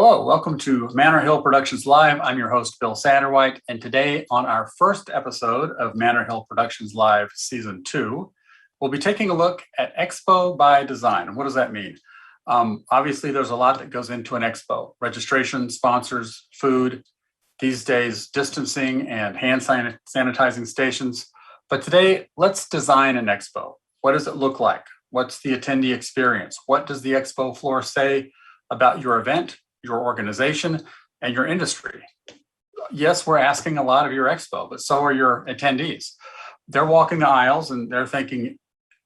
Hello, welcome to Manor Hill Productions Live. I'm your host, Bill Satterwhite, and today on our first episode of Manor Hill Productions Live Season 2, we'll be taking a look at Expo by Design. And what does that mean? Obviously, there's a lot that goes into an expo. Registration, sponsors, food, these days, distancing and hand sanitizing stations. But today, let's design an expo. What does it look like? What's the attendee experience? What does the expo floor say about your event, your organization, and your industry? Yes, we're asking a lot of your expo, but so are your attendees. They're walking the aisles and they're thinking,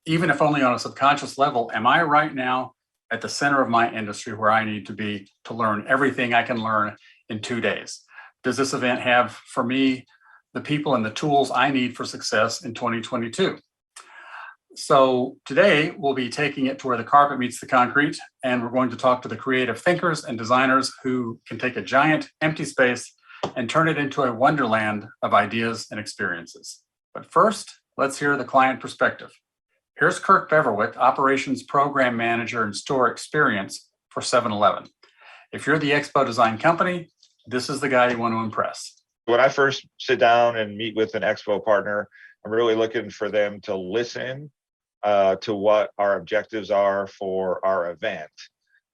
even if only on a subconscious level, am I right now at the center of my industry where I need to be to learn everything I can learn in 2 days? Does this event have for me the people and the tools I need for success in 2022? So today we'll be taking it to where the carpet meets the concrete, and we're going to talk to the creative thinkers and designers who can take a giant empty space and turn it into a wonderland of ideas and experiences. But first, let's hear the client perspective. Here's Kirk Beverwick, Operations Program Manager and Store Experience for 7-Eleven. If you're the Expo Design Company, this is the guy you want to impress. When I first sit down and meet with an expo partner, I'm really looking for them to listen to what our objectives are for our event,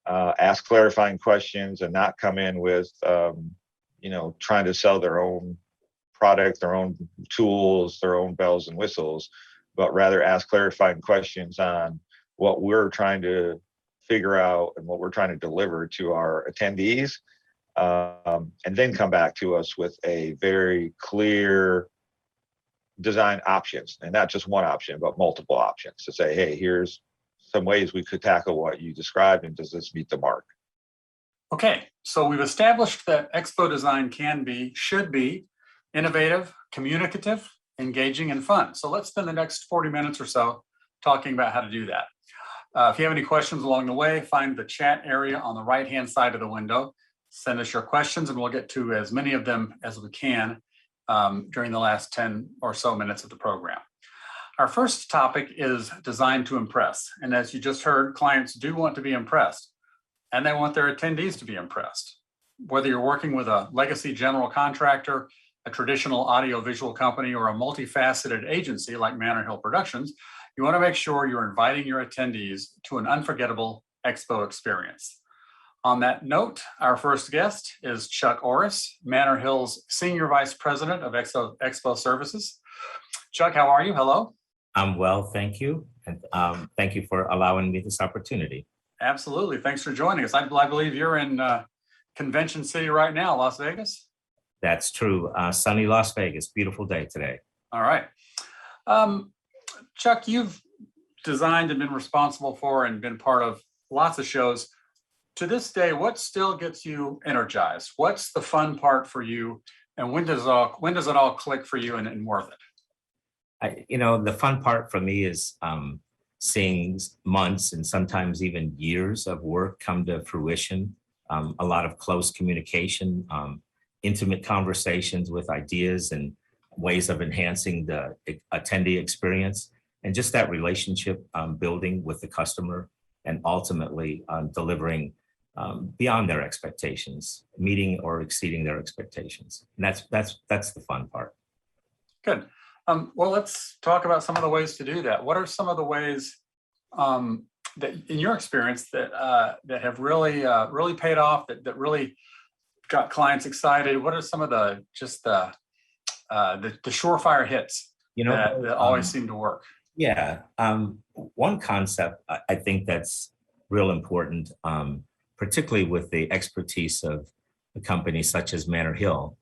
ask clarifying questions, and not come in with, trying to sell their own product, their own tools, their own bells and whistles, but rather ask clarifying questions on what we're trying to figure out and what we're trying to deliver to our attendees, and then come back to us with a very clear design options, and not just one option, but multiple options to say, hey, here's some ways we could tackle what you described, and does this meet the mark? Okay, so we've established that expo design should be innovative, communicative, engaging, and fun. So let's spend the next 40 minutes or so talking about how to do that. If you have any questions along the way, find the chat area on the right-hand side of the window. Send us your questions, and we'll get to as many of them as we can during the last 10 or so minutes of the program. Our first topic is design to impress. And as you just heard, clients do want to be impressed, and they want their attendees to be impressed. Whether you're working with a legacy general contractor, a traditional audiovisual company, or a multifaceted agency like Manor Hill Productions, you want to make sure you're inviting your attendees to an unforgettable expo experience. On that note, our first guest is Chuck Orris, Manor Hill's Senior Vice President of Expo Services. Chuck, how are you? Hello. I'm well, thank you. And thank you for allowing me this opportunity. Absolutely. Thanks for joining us. I believe you're in Convention City right now, Las Vegas? That's true. Sunny Las Vegas. Beautiful day today. All right. Chuck, you've designed and been responsible for and been part of lots of shows. To this day, what still gets you energized? What's the fun part for you? And when does it all click for you and worth it? The fun part for me is seeing months and sometimes even years of work come to fruition. A lot of close communication, intimate conversations with ideas and ways of enhancing the attendee experience, and just that relationship building with the customer, and ultimately delivering beyond their expectations, meeting or exceeding their expectations. And that's the fun part. Good. Well, let's talk about some of the ways to do that. What are some of the ways that, in your experience, that have really paid off, that really got clients excited? What are some of the surefire hits that always seem to work? Yeah. One concept I think that's real important, particularly with the expertise of a company such as Manor Hill,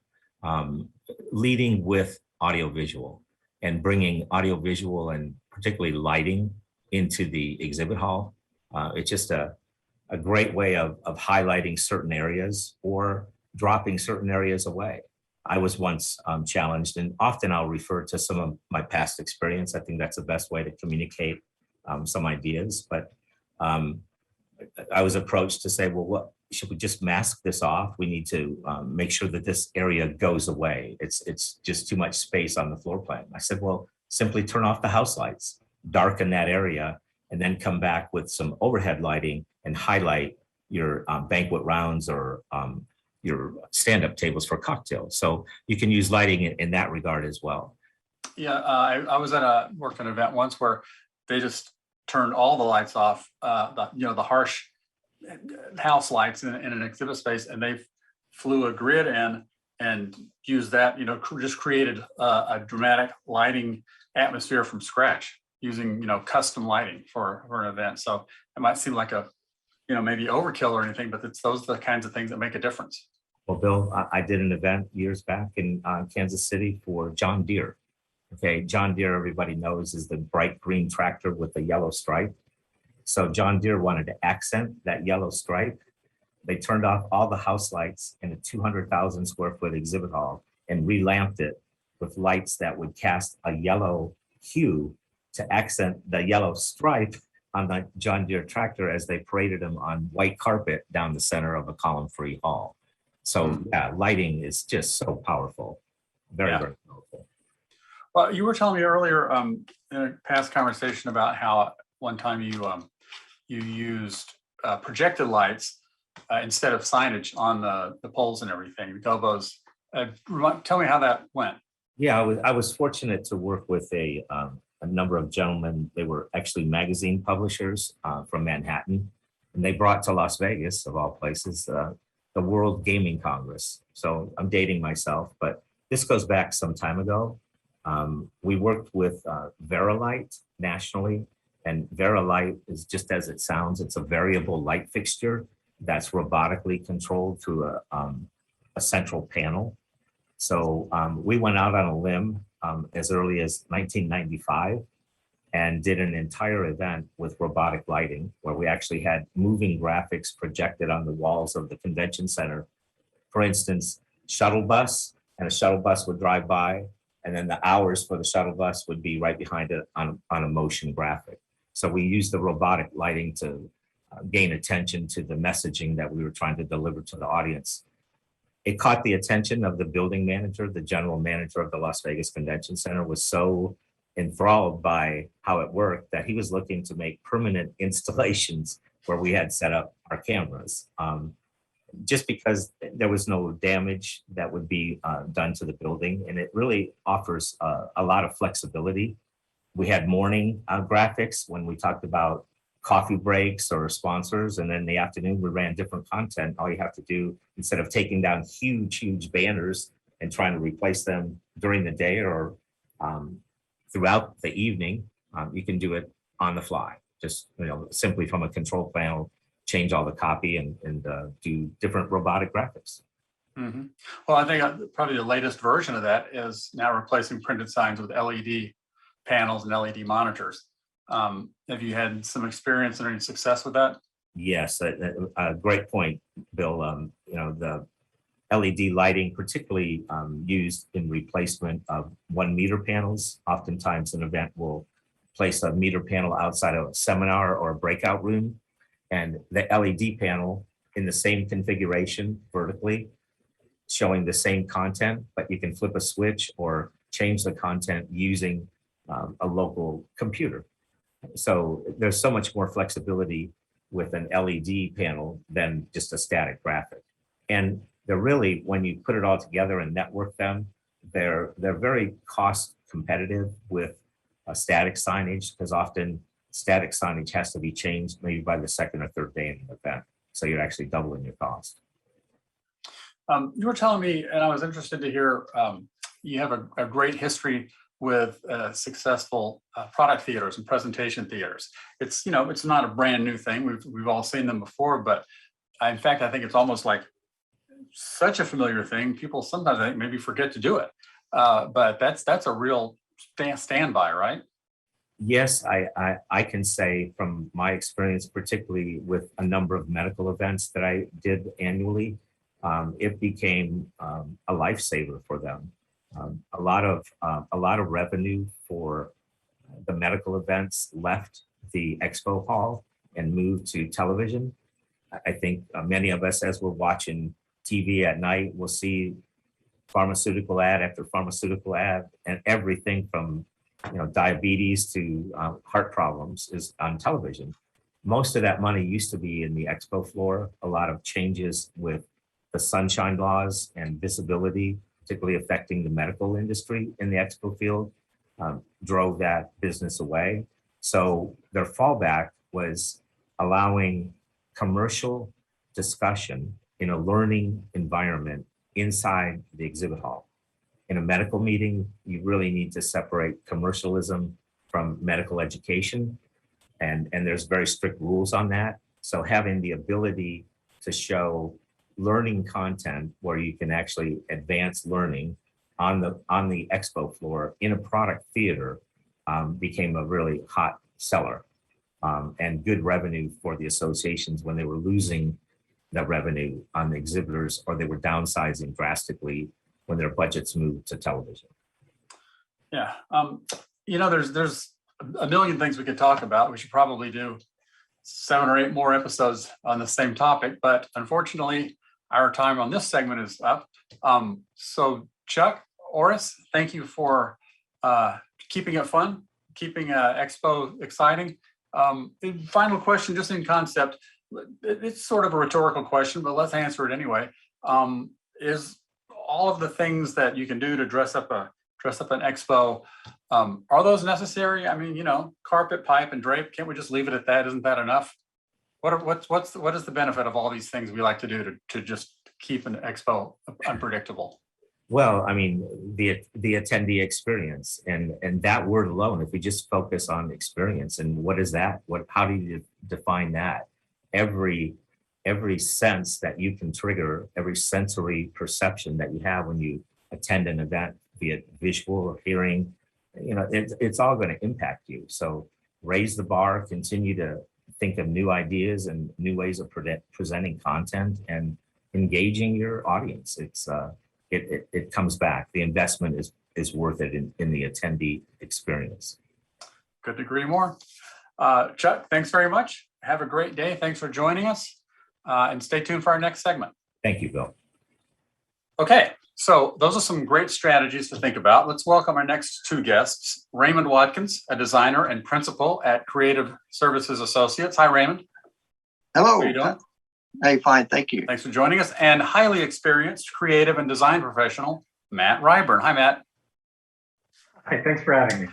leading with audiovisual and bringing audiovisual and particularly lighting into the exhibit hall. It's just a great way of highlighting certain areas or dropping certain areas away. I was once challenged, and often I'll refer to some of my past experience. I think that's the best way to communicate some ideas, but I was approached to say, well, what should we just mask this off? We need to make sure that this area goes away. It's just too much space on the floor plan. I said, well, simply turn off the house lights, darken that area, and then come back with some overhead lighting and highlight your banquet rounds or your stand-up tables for cocktails. So you can use lighting in that regard as well. Yeah, I was at worked at an event once where they just turned all the lights off, the harsh house lights in an exhibit space, and they flew a grid in and used that, just created a dramatic lighting atmosphere from scratch using, custom lighting for an event. So it might seem like maybe overkill or anything, but those are the kinds of things that make a difference. Well, Bill, I did an event years back in Kansas City for John Deere. Okay, John Deere, everybody knows, is the bright green tractor with the yellow stripe. So John Deere wanted to accent that yellow stripe. They turned off all the house lights in a 200,000 square foot exhibit hall and relamped it with lights that would cast a yellow hue to accent the yellow stripe on the John Deere tractor as they paraded them on white carpet down the center of a column-free hall. So yeah, lighting is just so powerful, very powerful. Well, you were telling me earlier in a past conversation about how one time you used projected lights instead of signage on the poles and everything, the gobos. Tell me how that went. Yeah, I was fortunate to work with a number of gentlemen. They were actually magazine publishers from Manhattan, and they brought to Las Vegas, of all places, the World Gaming Congress. So I'm dating myself, but this goes back some time ago. We worked with Verilight nationally, and Verilight is just as it sounds. It's a variable light fixture that's robotically controlled through a central panel. So we went out on a limb as early as 1995 and did an entire event with robotic lighting where we actually had moving graphics projected on the walls of the convention center. For instance, shuttle bus, and a shuttle bus would drive by, and then the hours for the shuttle bus would be right behind it on a motion graphic. So we used the robotic lighting to gain attention to the messaging that we were trying to deliver to the audience. It caught the attention of the building manager. The general manager of the Las Vegas Convention Center was so enthralled by how it worked that he was looking to make permanent installations where we had set up our cameras. Just because there was no damage that would be done to the building, and it really offers a lot of flexibility. We had morning graphics when we talked about coffee breaks or sponsors, and then in the afternoon we ran different content. All you have to do, instead of taking down huge banners and trying to replace them during the day or throughout the evening, you can do it on the fly, just simply from a control panel, change all the copy and do different robotic graphics. Mm-hmm. Well, I think probably the latest version of that is now replacing printed signs with LED panels and LED monitors. Have you had some experience or any success with that? Yes, a great point, Bill. The LED lighting, particularly used in replacement of 1 meter panels. Oftentimes an event will place a meter panel outside of a seminar or a breakout room, and the LED panel in the same configuration vertically, showing the same content, but you can flip a switch or change the content using a local computer. So there's so much more flexibility with an LED panel than just a static graphic. And they're really, when you put it all together and network them, they're very cost competitive with a static signage, because often static signage has to be changed maybe by the second or third day in the event. So you're actually doubling your cost. You were telling me, and I was interested to hear, you have a great history with successful product theaters and presentation theaters. It's not a brand new thing. We've all seen them before, but in fact, I think it's almost like such a familiar thing. People sometimes I think maybe forget to do it, but that's a real standby, right? Yes, I can say from my experience, particularly with a number of medical events that I did annually, it became a lifesaver for them. A lot of revenue for the medical events left the expo hall and moved to television. I think many of us, as we're watching TV at night, will see pharmaceutical ad after pharmaceutical ad, and everything from diabetes to heart problems is on television. Most of that money used to be in the expo floor. A lot of changes with the sunshine laws and visibility, particularly affecting the medical industry in the expo field, drove that business away. So their fallback was allowing commercial discussion in a learning environment inside the exhibit hall. In a medical meeting, you really need to separate commercialism from medical education. And there's very strict rules on that. So having the ability to show learning content where you can actually advance learning on the expo floor in a product theater became a really hot seller and good revenue for the associations when they were losing that revenue on the exhibitors, or they were downsizing drastically when their budgets moved to television. Yeah, there's a million things we could talk about. We should probably do 7 or 8 more episodes on the same topic, but unfortunately, our time on this segment is up. So Chuck, Oris, thank you for keeping it fun, keeping Expo exciting. Final question, just in concept, it's sort of a rhetorical question, but let's answer it anyway. Is all of the things that you can do to dress up an expo, are those necessary? I mean, carpet, pipe, and drape. Can't we just leave it at that? Isn't that enough? What is the benefit of all these things we like to do to just keep an expo unpredictable? Well, I mean, the attendee experience and that word alone, if we just focus on experience, and what is that? How do you define that? Every sense that you can trigger, every sensory perception that you have when you attend an event, be it visual or hearing, it's all going to impact you. So raise the bar, continue to think of new ideas and new ways of presenting content and engaging your audience. It comes back. The investment is worth it in the attendee experience. Couldn't agree more. Chuck, thanks very much. Have a great day. Thanks for joining us. And stay tuned for our next segment. Thank you, Bill. Okay, so those are some great strategies to think about. Let's welcome our next 2 guests. Raymond Watkins, a designer and principal at Creative Services Associates. Hi, Raymond. Hello. How are you doing? Hey, fine. Thank you. Thanks for joining us. And highly experienced creative and design professional, Matt Ryburn. Hi, Matt. Hi, thanks for having me.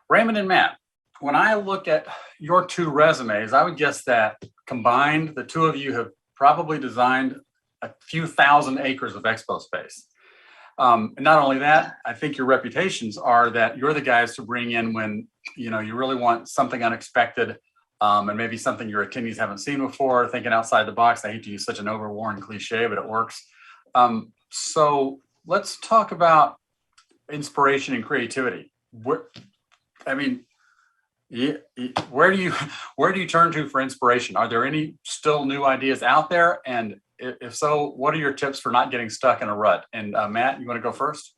Raymond and Matt, when I look at your 2 resumes, I would guess that combined, the 2 of you have probably designed a few thousand acres of expo space. And not only that, I think your reputations are that you're the guys to bring in when you really want something unexpected, and maybe something your attendees haven't seen before, thinking outside the box. I hate to use such an overworn cliche, but it works. So let's talk about inspiration and creativity. Where do you turn to for inspiration? Are there any still new ideas out there? And if so, what are your tips for not getting stuck in a rut? And Matt, you want to go first?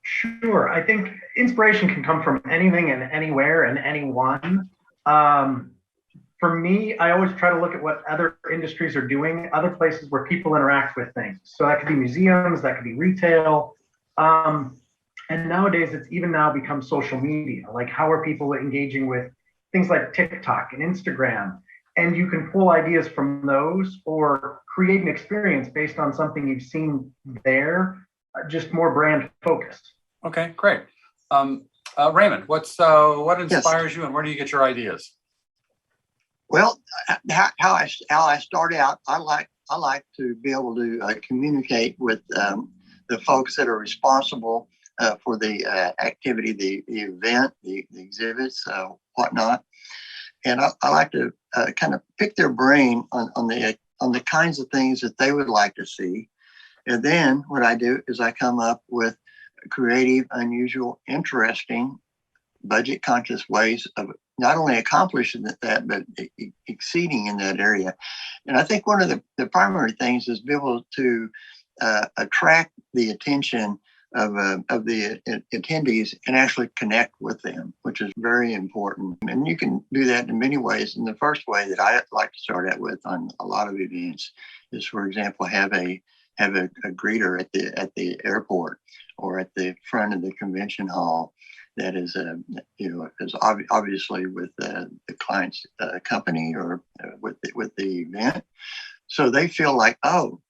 Sure. I think inspiration can come from anything and anywhere and anyone. For me, I always try to look at what other industries are doing, other places where people interact with things. So that could be museums, that could be retail. And nowadays, it's even now become social media. Like, how are people engaging with things like TikTok and Instagram? And you can pull ideas from those or create an experience based on something you've seen there, just more brand focused. Okay, great. Raymond, what inspires you, and where do you get your ideas? Well, how I start out, I like to be able to communicate with the folks that are responsible for the activity, the event, the exhibits, whatnot. And I like to kind of pick their brain on the kinds of things that they would like to see. And then what I do is I come up with creative, unusual, interesting, budget-conscious ways of not only accomplishing that, but exceeding in that area. And I think one of the primary things is be able to attract the attention of the attendees and actually connect with them, which is very important. And you can do that in many ways. And the first way that I like to start out with on a lot of events is, for example, have a greeter at the airport or at the front of the convention hall, that is, obviously with the client's company or with the event. So they feel like, oh,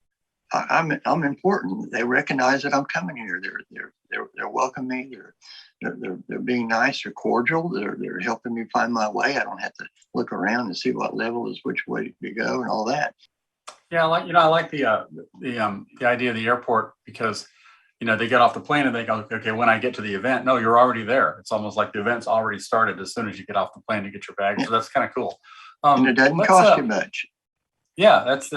I'm important. They recognize that I'm coming here. They're welcoming me. They're being nice. They're cordial. They're helping me find my way. I don't have to look around and see what level is which way to go and all that. Yeah, I like the idea of the airport because they get off the plane and they go, okay, when I get to the event, no, you're already there. It's almost like the event's already started as soon as you get off the plane to get your bag. So that's kind of cool. And it doesn't cost you much. Yeah, that's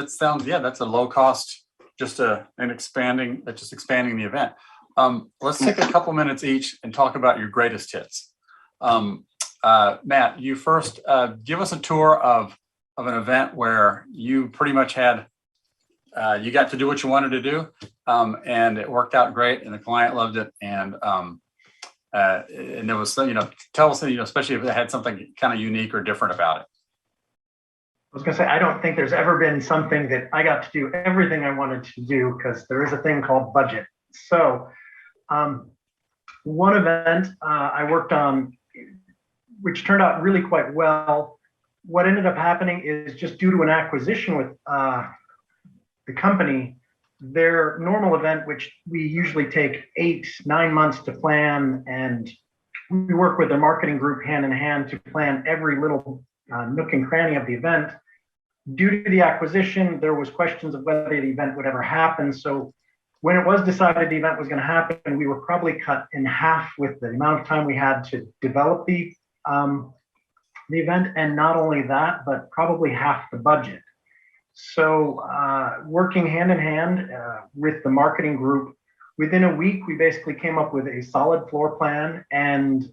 a low cost, just expanding the event. Let's take a couple minutes each and talk about your greatest hits. Matt, you first give us a tour of an event where you pretty much had you got to do what you wanted to do, and it worked out great, and the client loved it, and there was tell us especially if it had something kind of unique or different about it. I was going to say, I don't think there's ever been something that I got to do everything I wanted to do because there is a thing called budget. So one event I worked on, which turned out really quite well, what ended up happening is just due to an acquisition with the company, their normal event, which we usually take 8-9 months to plan, and we work with the marketing group hand in hand to plan every little nook and cranny of the event. Due to the acquisition, there was questions of whether the event would ever happen. So when it was decided the event was going to happen, we were probably cut in half with the amount of time we had to develop the event, and not only that, but probably half the budget. So working hand in hand with the marketing group, within a week, we basically came up with a solid floor plan and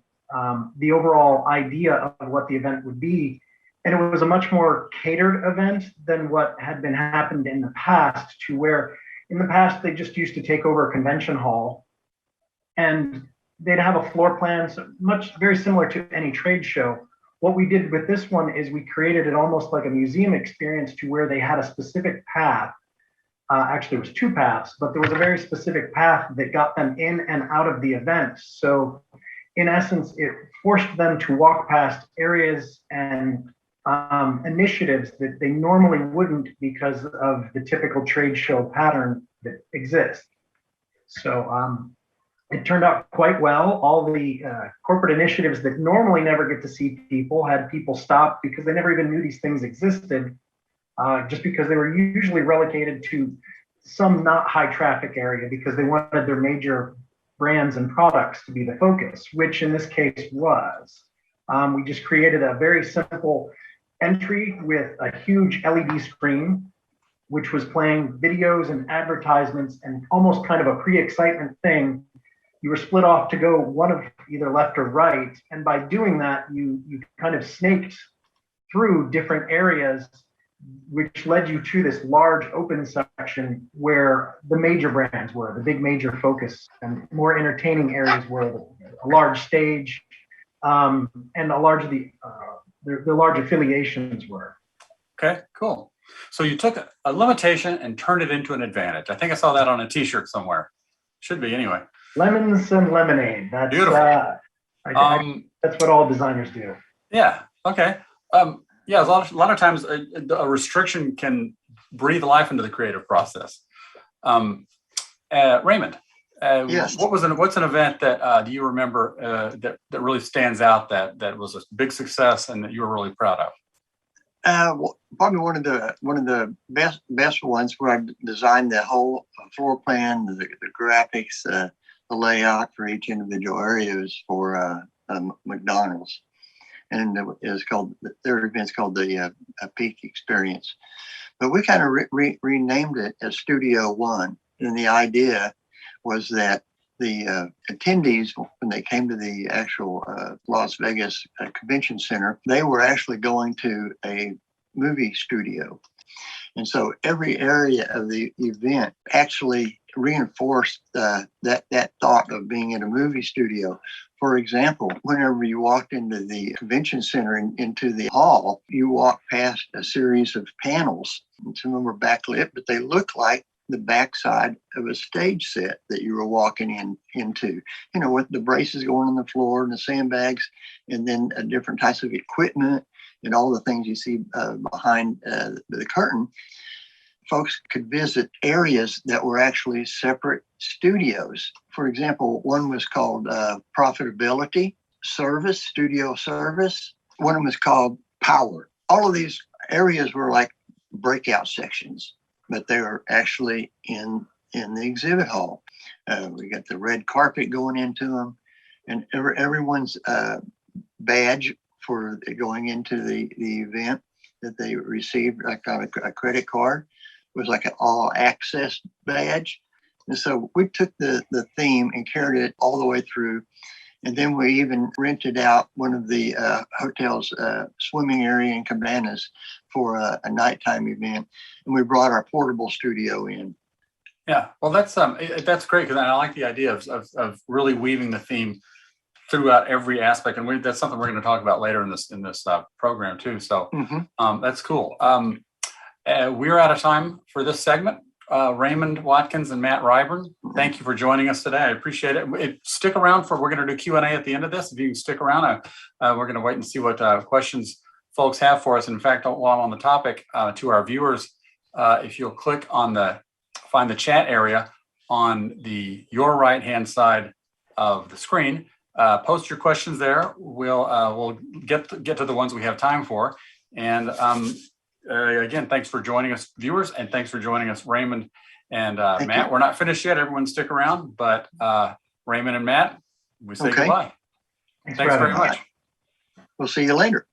the overall idea of what the event would be. And it was a much more catered event than what had been happened in the past, to where in the past, they just used to take over a convention hall and they'd have a floor plan, so very similar to any trade show. What we did with this one is we created it almost like a museum experience, to where they had a specific path. Actually, it was 2 paths, but there was a very specific path that got them in and out of the event. So in essence, it forced them to walk past areas and initiatives that they normally wouldn't because of the typical trade show pattern that exists. So it turned out quite well. All the corporate initiatives that normally never get to see people had people stop because they never even knew these things existed, just because they were usually relegated to some not high traffic area because they wanted their major brands and products to be the focus, which in this case was. We just created a very simple entry with a huge LED screen, which was playing videos and advertisements and almost kind of a pre-excitement thing. You were split off to go one of either left or right. And by doing that, you kind of snaked through different areas, which led you to this large open section where the major brands were, the big major focus, and more entertaining areas were a large stage and a large of the large affiliations were. Okay, cool. So you took a limitation and turned it into an advantage. I think I saw that on a t-shirt somewhere. Should be anyway. Lemons and lemonade. That's beautiful. That's what all designers do. Yeah. Okay. Yeah. A lot of times a restriction can breathe life into the creative process. Raymond. Yes. What's an event that do you remember that really stands out that was a big success and that you were really proud of? Well, probably one of the best ones where I designed the whole floor plan, the graphics, the layout for each individual areas for McDonald's, and their event's called the Peak Experience. But we kind of renamed it as Studio One, and the idea was that the attendees, when they came to the actual Las Vegas Convention Center, they were actually going to a movie studio. And so every area of the event actually reinforced that thought of being in a movie studio. For example, whenever you walked into the convention center and into the hall, you walked past a series of panels. Some of them were backlit, but they looked like the backside of a stage set that you were walking into, with the braces going on the floor and the sandbags, and then different types of equipment and all the things you see behind the curtain. Folks could visit areas that were actually separate studios. For example, one was called Profitability Service, Studio Service. One of them was called Power. All of these areas were like breakout sections, but they were actually in the exhibit hall. We got the red carpet going into them, and everyone's badge for going into the event that they received, like on a credit card, was like an all access badge. And so we took the theme and carried it all the way through. And then we even rented out one of the hotel's swimming area and cabanas for a nighttime event. And we brought our portable studio in. Yeah, well, that's great, because I like the idea of really weaving the theme throughout every aspect, and that's something we're going to talk about later in this program too. So that's cool. We're out of time for this segment. Raymond Watkins and Matt Ryburn, thank you for joining us today. I appreciate it. Stick around we're going to do Q&A at the end of this. If you stick around, we're going to wait and see what questions folks have for us. In fact, while I'm on the topic, to our viewers, if you'll click on find the chat area on your right-hand side of the screen, post your questions there. We'll get to the ones we have time for. And again, thanks for joining us, viewers, and thanks for joining us, Raymond and Matt. We're not finished yet. Everyone stick around, but Raymond and Matt, we say goodbye. Thanks very much. We'll see you later.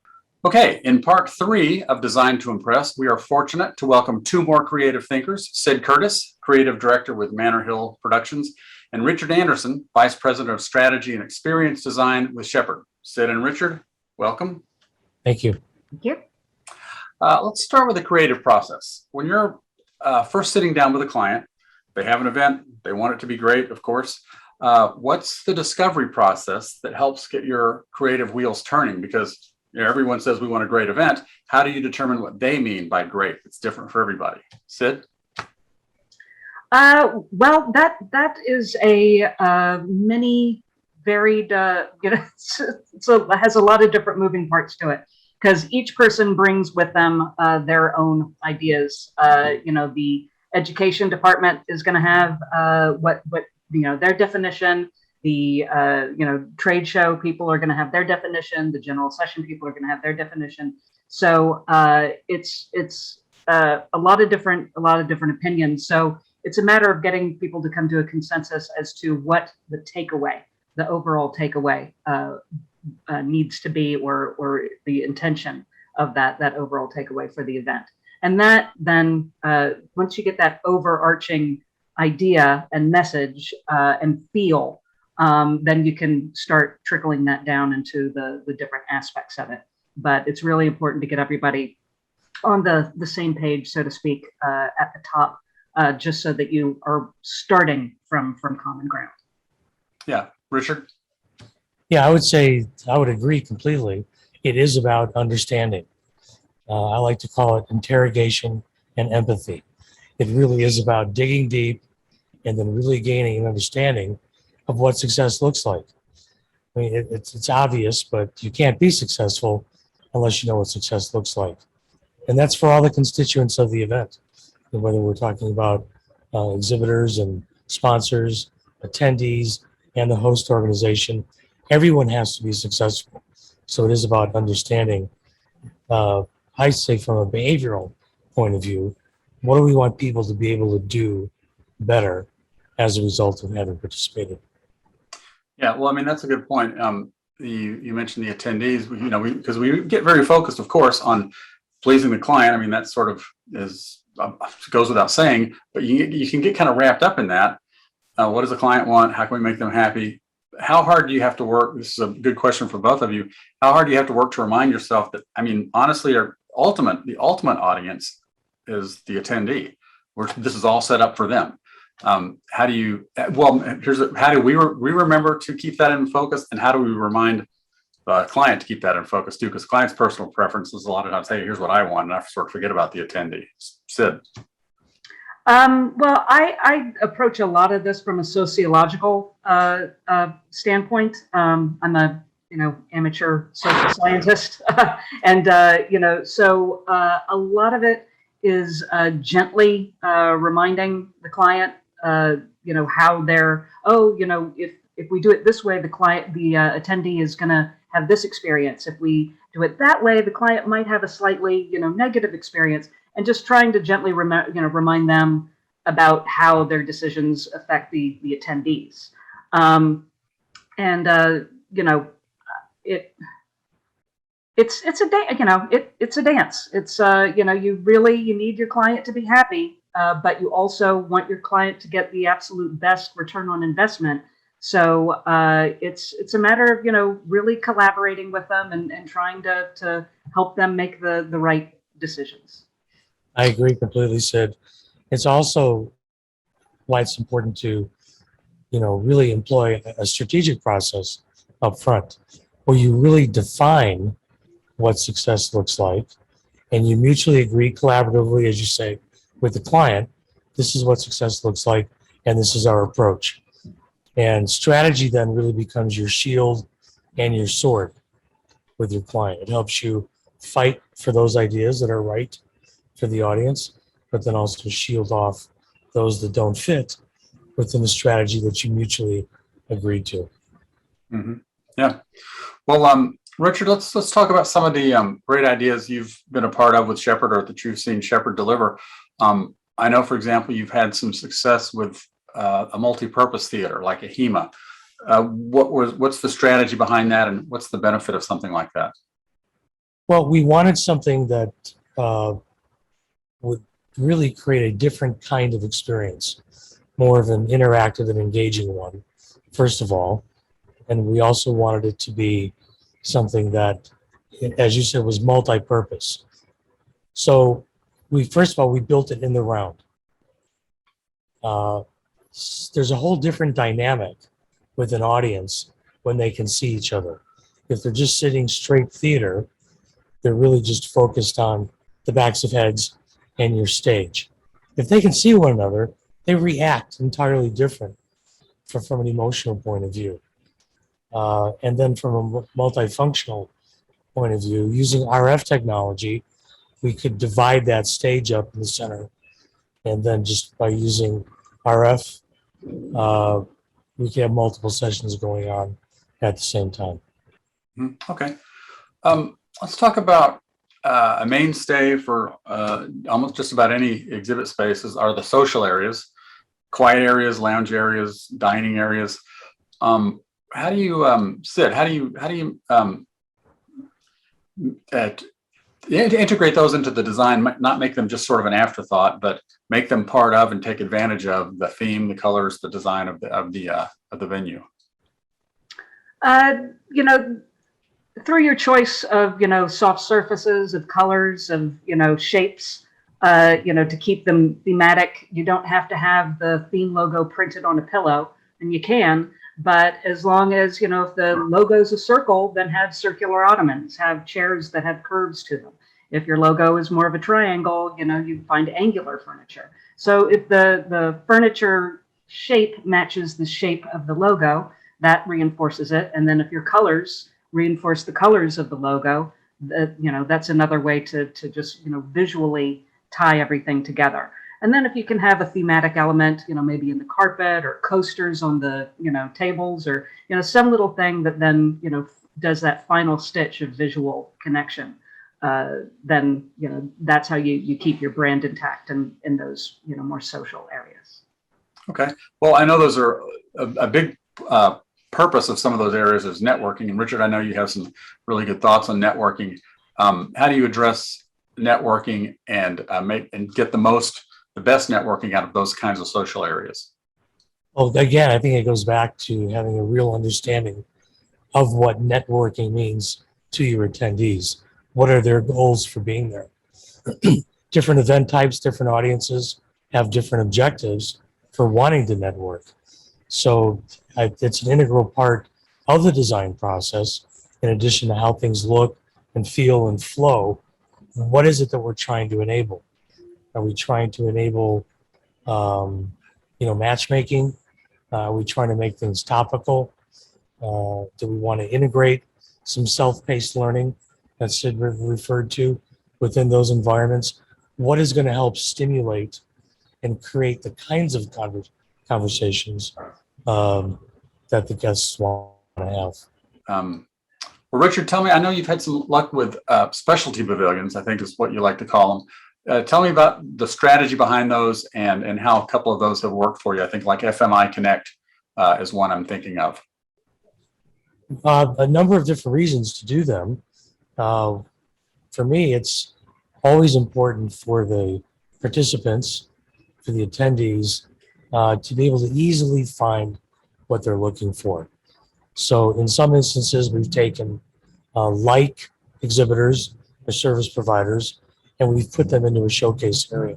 Okay, in part 3 of Design to Impress, we are fortunate to welcome 2 more creative thinkers, Sid Curtis, Creative Director with Manor Hill Productions, and Richard Anderson, Vice President of Strategy and Experience Design with Shepherd. Sid and Richard, welcome. Thank you. Thank you. Let's start with the creative process. When you're first sitting down with a client, they have an event, they want it to be great, of course. What's the discovery process that helps get your creative wheels turning? Because everyone says we want a great event. How do you determine what they mean by great? It's different for everybody. Sid? Well, that is a many varied, so it has a lot of different moving parts to it, because each person brings with them their own ideas. The education department is going to have what their definition. The trade show people are going to have their definition. The general session people are going to have their definition. So it's a lot of different opinions. So it's a matter of getting people to come to a consensus as to what the overall takeaway needs to be, or the intention of that overall takeaway for the event. And that then, once you get that overarching idea and message and feel, then you can start trickling that down into the different aspects of it. But it's really important to get everybody on the same page, so to speak, at the top, just so that you are starting from common ground. Yeah, Richard? Yeah, I would agree completely. It is about understanding. I like to call it interrogation and empathy. It really is about digging deep and then really gaining an understanding of what success looks like. I mean, it's obvious, but you can't be successful unless you know what success looks like. And that's for all the constituents of the event, whether we're talking about exhibitors and sponsors, attendees, and the host organization. Everyone has to be successful. So it is about understanding, I say from a behavioral point of view, what do we want people to be able to do better as a result of having participated? Yeah, well, I mean, that's a good point. You mentioned the attendees, because we get very focused, of course, on pleasing the client. I mean, that sort of goes without saying, but you can get kind of wrapped up in that. What does the client want? How can we make them happy? How hard do you have to work? This is a good question for both of you. How hard do you have to work to remind yourself that, I mean, honestly, the ultimate audience is the attendee. This is all set up for them. How do we remember to keep that in focus, and how do we remind the client to keep that in focus too? Because client's personal preferences a lot of times, hey, here's what I want, and I sort of forget about the attendee. Sid. Well, I approach a lot of this from a sociological standpoint. I'm a amateur social scientist, and so a lot of it is gently reminding the client, how they're if we do it this way, the attendee is going to have this experience. If we do it that way, the client might have a slightly negative experience, and just trying to gently remind them about how their decisions affect the attendees. And it it's a day it's a dance. It's you need your client to be happy, but you also want your client to get the absolute best return on investment. So it's a matter of really collaborating with them and trying to help them make the right decisions. I agree completely, Sid. It's also why it's important to, really employ a strategic process up front where you really define what success looks like and you mutually agree collaboratively, as you say, with the client, this is what success looks like and this is our approach. And strategy then really becomes your shield and your sword with your client. It helps you fight for those ideas that are right for the audience, but then also shield off those that don't fit within the strategy that you mutually agreed to. Mm-hmm. Yeah. Well, Richard, let's talk about some of the great ideas you've been a part of with Shepherd or that you've seen Shepherd deliver. I know, for example, you've had some success with a multi-purpose theater like a HEMA. What's the strategy behind that, and what's the benefit of something like that? Well, we wanted something that would really create a different kind of experience, more of an interactive and engaging one, first of all. And we also wanted it to be something that, as you said, was multi-purpose. So first of all, we built it in the round. There's a whole different dynamic with an audience when they can see each other. If they're just sitting straight theater, they're really just focused on the backs of heads and your stage. If they can see one another, they react entirely different from an emotional point of view. And then from a multifunctional point of view, using RF technology, we could divide that stage up in the center. And then just by using RF, we can have multiple sessions going on at the same time. Okay. Let's talk about a mainstay for almost just about any exhibit spaces are the social areas, quiet areas, lounge areas, dining areas. How do you, Sid, how do you integrate those into the design, not make them just sort of an afterthought, but make them part of and take advantage of the theme, the colors, the design of the venue? Through your choice of soft surfaces, of colors, of shapes, to keep them thematic. You don't have to have the theme logo printed on a pillow, and you can. But as long as if the logo's a circle, then have circular ottomans, have chairs that have curves to them. If your logo is more of a triangle, you find angular furniture. So if the furniture shape matches the shape of the logo, that reinforces it. And then if your colors reinforce the colors of the logo, that's another way to just visually tie everything together. And then if you can have a thematic element, maybe in the carpet or coasters on the tables, or some little thing that then does that final stitch of visual connection, then that's how you keep your brand intact in those more social areas. Okay. Well, I know those are a big purpose of some of those areas is networking. And Richard, I know you have some really good thoughts on networking. How do you address networking and get the best networking out of those kinds of social areas? Well, again, I think it goes back to having a real understanding of what networking means to your attendees. What are their goals for being there? Different event types, different audiences have different objectives for wanting to network. So it's an integral part of the design process, in addition to how things look and feel and flow. What is it that we're trying to enable? Are we trying to enable Matchmaking. Are we trying to make things topical? Do we want to integrate some self-paced learning that Sid referred to within those environments? What is going to help stimulate and create the kinds of conversations that the guests want to have? Well, Richard, tell me, I know you've had some luck with specialty pavilions, I think is what you like to call them. Tell me about the strategy behind those and how a couple of those have worked for you. I think like FMI Connect is one I'm thinking of. A number of different reasons to do them. For me, it's always important for the participants, for the attendees, to be able to easily find what they're looking for. So in some instances, we've taken like exhibitors or service providers, and we've put them into a showcase area.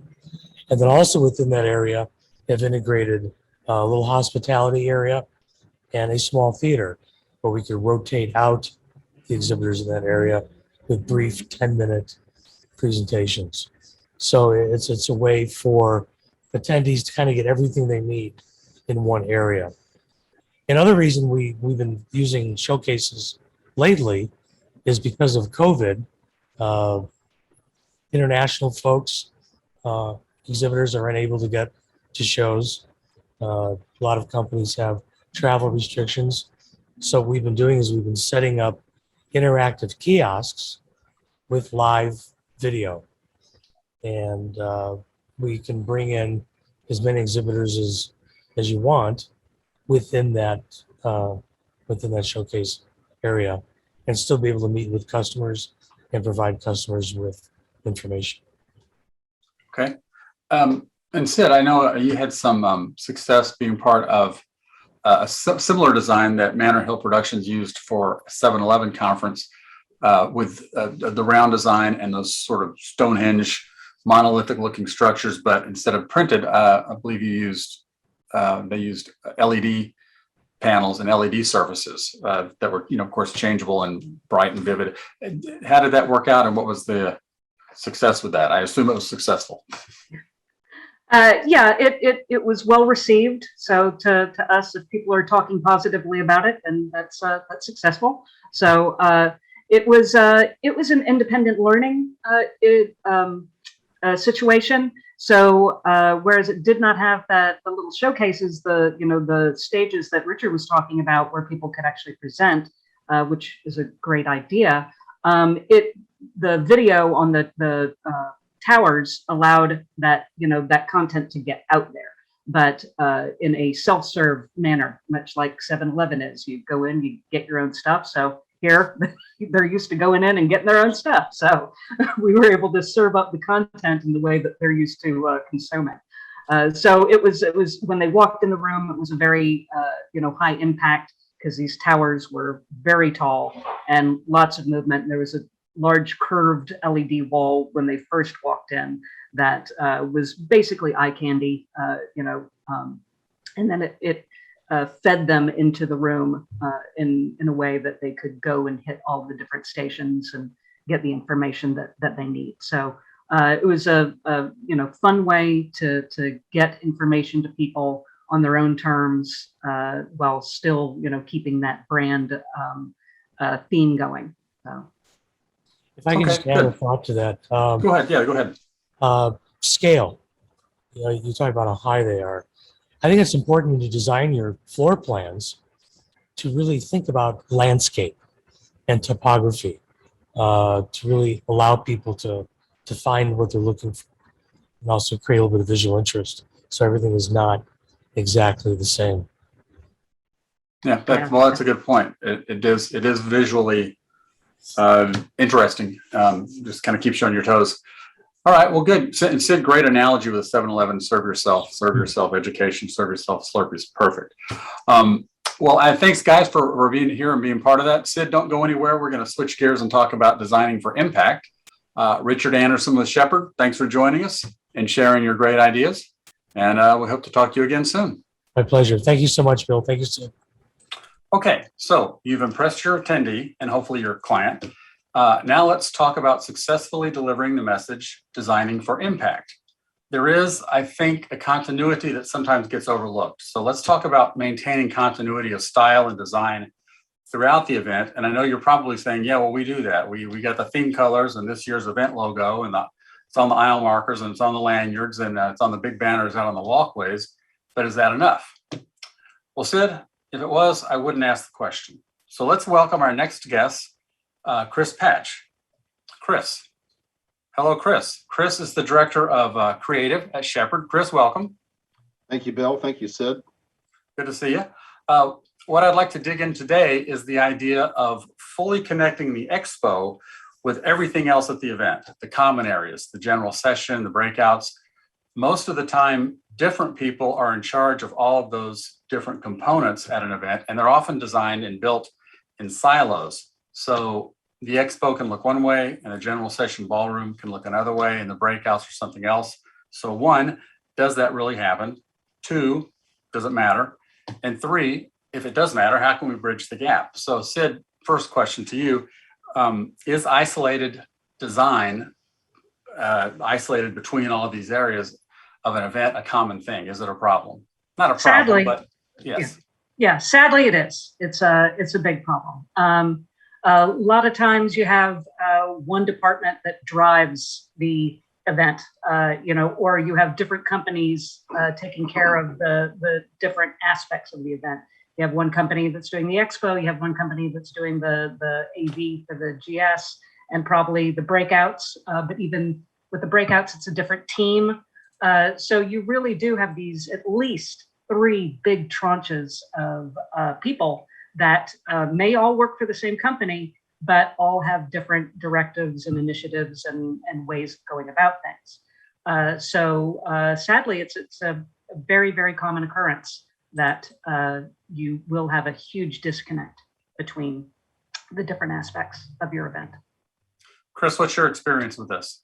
And then also within that area, have integrated a little hospitality area and a small theater where we could rotate out the exhibitors in that area with brief 10-minute presentations. So it's a way for attendees to kind of get everything they need in one area. Another reason we've been using showcases lately is because of COVID. International folks, exhibitors are unable to get to shows. A lot of companies have travel restrictions. So what we've been doing is we've been setting up interactive kiosks with live video. And we can bring in as many exhibitors as you want within that showcase area, and still be able to meet with customers and provide customers with information. Okay. And Sid, I know you had some success being part of a similar design that Manor Hill Productions used for 7-Eleven conference with the round design and those sort of Stonehenge monolithic looking structures, but instead of printed, I believe they used LED panels and LED surfaces that were, of course, changeable and bright and vivid. How did that work out, and what was the success with that? I assume it was successful. Yeah, it was well received. So to us, if people are talking positively about it, and that's successful. So it was an independent learning situation. So whereas it did not have the little showcases, the stages that Richard was talking about, where people could actually present, which is a great idea. The video on the towers allowed that content to get out there, but in a self-serve manner, much like 7-Eleven is. You go in, you get your own stuff. So here, they're used to going in and getting their own stuff. So we were able to serve up the content in the way that they're used to consuming. So it was when they walked in the room, it was a very high impact, because these towers were very tall and lots of movement. And there was a large curved LED wall when they first walked in that was basically eye candy, and then it fed them into the room in a way that they could go and hit all the different stations and get the information that they need. So it was a fun way to get information to people on their own terms, while still keeping that brand theme going. So. If I can just add a thought to that. Go ahead. Yeah, go ahead. Scale. You talk about how high they are. I think it's important when you design your floor plans to really think about landscape and topography, to really allow people to find what they're looking for, and also create a little bit of visual interest, so everything is not exactly the same. Yeah, that's a good point. It is visually interesting. Just kind of keeps you on your toes. All right, well, good. Sid, great analogy with 7-Eleven, serve yourself education, serve yourself Slurpees. Perfect. Well, thanks guys for being here and being part of that. Sid, don't go anywhere. We're going to switch gears and talk about designing for impact. Richard Anderson with Shepherd, thanks for joining us and sharing your great ideas. And we hope to talk to you again soon. My pleasure. Thank you so much, Bill. Thank you, Sid. Okay, so you've impressed your attendee and hopefully your client. Now let's talk about successfully delivering the message, designing for impact. there is, I think, a continuity that sometimes gets overlooked. So let's talk about maintaining continuity of style and design throughout the event. And I know you're probably saying, yeah, well, we do that. We got the theme colors and this year's event logo, and it's on the aisle markers, and it's on the lanyards, and it's on the big banners out on the walkways. But is that enough? Well, Sid, if it was, I wouldn't ask the question. So let's welcome our next guest, Chris Patch. Chris. Hello, Chris. Chris is the director of creative at Shepherd. Chris, welcome. Thank you, Bill. Thank you, Sid. Good to see you. What I'd like to dig in today is the idea of fully connecting the expo with everything else at the event, the common areas, the general session, the breakouts. Most of the time, different people are in charge of all of those different components at an event, and they're often designed and built in silos. So the expo can look one way, and the general session ballroom can look another way, and the breakouts are something else. So one, does that really happen? Two, does it matter? And three, if it does matter, how can we bridge the gap? So Sid, first question to you, is isolated design, isolated between all of these areas of an event, a common thing? Is it a problem? Not a problem, Sadly, but yes. Yeah, sadly it is. It's a big problem. A lot of times you have one department that drives the event, or you have different companies taking care of the different aspects of the event. You have one company that's doing the expo, you have one company that's doing the AV for the GS, and probably the breakouts, but even with the breakouts, it's a different team. So you really do have these at least 3 big tranches of people that may all work for the same company, but all have different directives and initiatives and ways of going about things. So sadly, it's a very, very common occurrence that you will have a huge disconnect between the different aspects of your event. Chris, what's your experience with this?